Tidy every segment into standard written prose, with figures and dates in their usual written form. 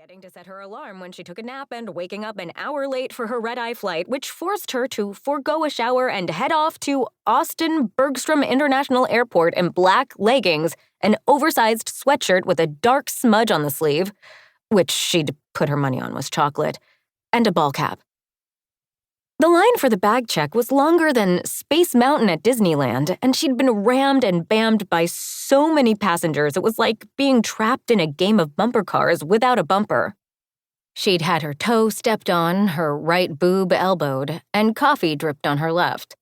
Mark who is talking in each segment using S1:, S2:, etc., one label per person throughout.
S1: forgetting to set her alarm when she took a nap and waking up an hour late for her red-eye flight, which forced her to forego a shower and head off to Austin Bergstrom International Airport in black leggings, an oversized sweatshirt with a dark smudge on the sleeve, which she'd put her money on was chocolate, and a ball cap. The line for the bag check was longer than Space Mountain at Disneyland, and she'd been rammed and bammed by so many passengers it was like being trapped in a game of bumper cars without a bumper. She'd had her toe stepped on, her right boob elbowed, and coffee dripped on her left.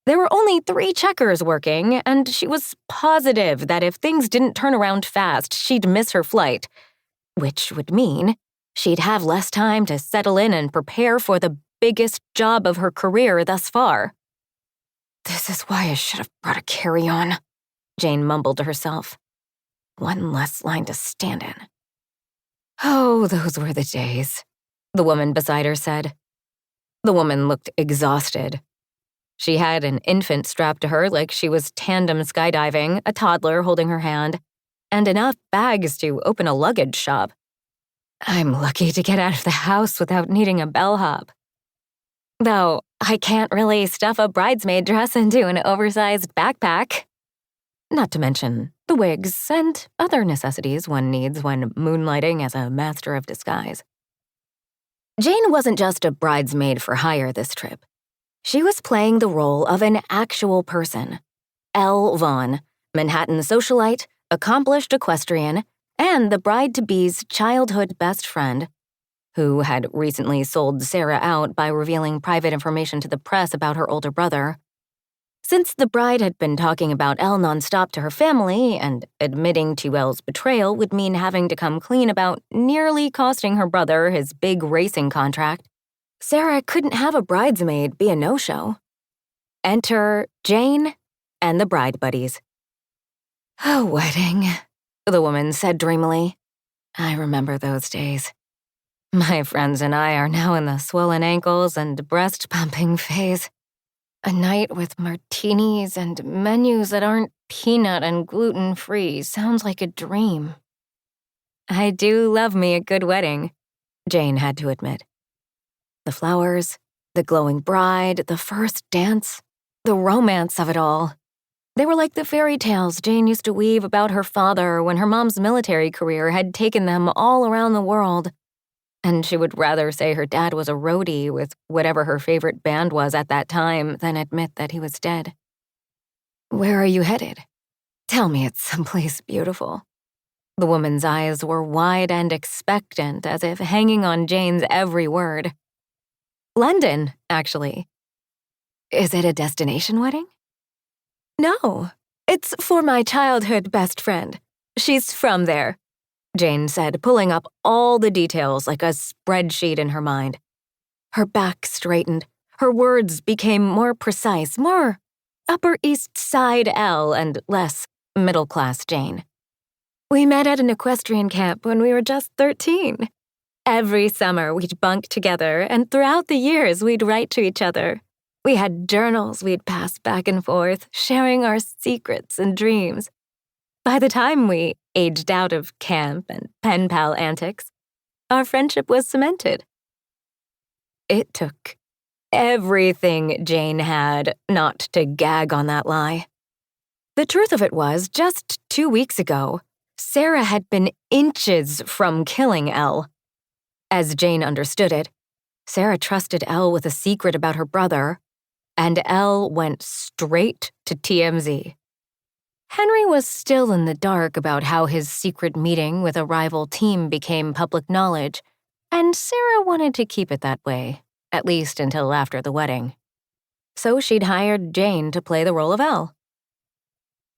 S1: There were only 3 checkers working, and she was positive that if things didn't turn around fast, she'd miss her flight, which would mean she'd have less time to settle in and prepare for the biggest job of her career thus far. "This is why I should have brought a carry-on," Jane mumbled to herself. One less line to stand in. "Oh, those were the days," the woman beside her said. The woman looked exhausted. She had an infant strapped to her like she was tandem skydiving, a toddler holding her hand, and enough bags to open a luggage shop. "I'm lucky to get out of the house without needing a bellhop. Though I can't really stuff a bridesmaid dress into an oversized backpack. Not to mention the wigs and other necessities one needs when moonlighting as a master of disguise." Jane wasn't just a bridesmaid for hire this trip. She was playing the role of an actual person. Elle Vaughn, Manhattan socialite, accomplished equestrian, and the bride-to-be's childhood best friend, who had recently sold Sarah out by revealing private information to the press about her older brother. Since the bride had been talking about Elle nonstop to her family, and admitting to Elle's betrayal would mean having to come clean about nearly costing her brother his big racing contract, Sarah couldn't have a bridesmaid be a no-show. Enter Jane and the bride buddies. "A wedding," the woman said dreamily. "I remember those days. My friends and I are now in the swollen ankles and breast-pumping phase. A night with martinis and menus that aren't peanut and gluten-free sounds like a dream." "I do love me a good wedding," Jane had to admit. The flowers, the glowing bride, the first dance, the romance of it all. They were like the fairy tales Jane used to weave about her father when her mom's military career had taken them all around the world. And she would rather say her dad was a roadie with whatever her favorite band was at that time than admit that he was dead. "Where are you headed? Tell me it's someplace beautiful." The woman's eyes were wide and expectant, as if hanging on Jane's every word. "London, actually." "Is it a destination wedding?" "No, it's for my childhood best friend. She's from there," Jane said, pulling up all the details like a spreadsheet in her mind. Her back straightened. Her words became more precise, more Upper East Side Elle and less middle-class Jane. "We met at an equestrian camp when we were just 13. Every summer we'd bunk together, and throughout the years we'd write to each other. We had journals we'd pass back and forth, sharing our secrets and dreams. By the time we aged out of camp and pen pal antics, our friendship was cemented." It took everything Jane had not to gag on that lie. The truth of it was, just 2 weeks ago, Sarah had been inches from killing Elle. As Jane understood it, Sarah trusted Elle with a secret about her brother, and Elle went straight to TMZ. Henry was still in the dark about how his secret meeting with a rival team became public knowledge, and Sarah wanted to keep it that way, at least until after the wedding. So she'd hired Jane to play the role of Elle.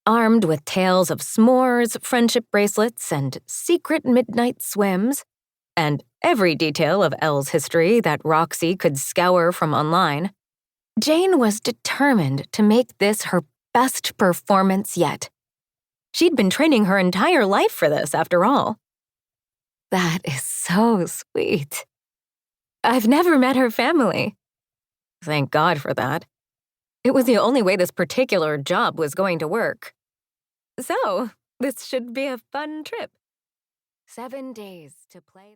S1: Armed with tales of s'mores, friendship bracelets, and secret midnight swims, and every detail of Elle's history that Roxy could scour from online, Jane was determined to make this her best performance yet. She'd been training her entire life for this, after all. "That is so sweet. I've never met her family." Thank God for that. It was the only way this particular job was going to work. "So, this should be a fun trip." 7 days to play the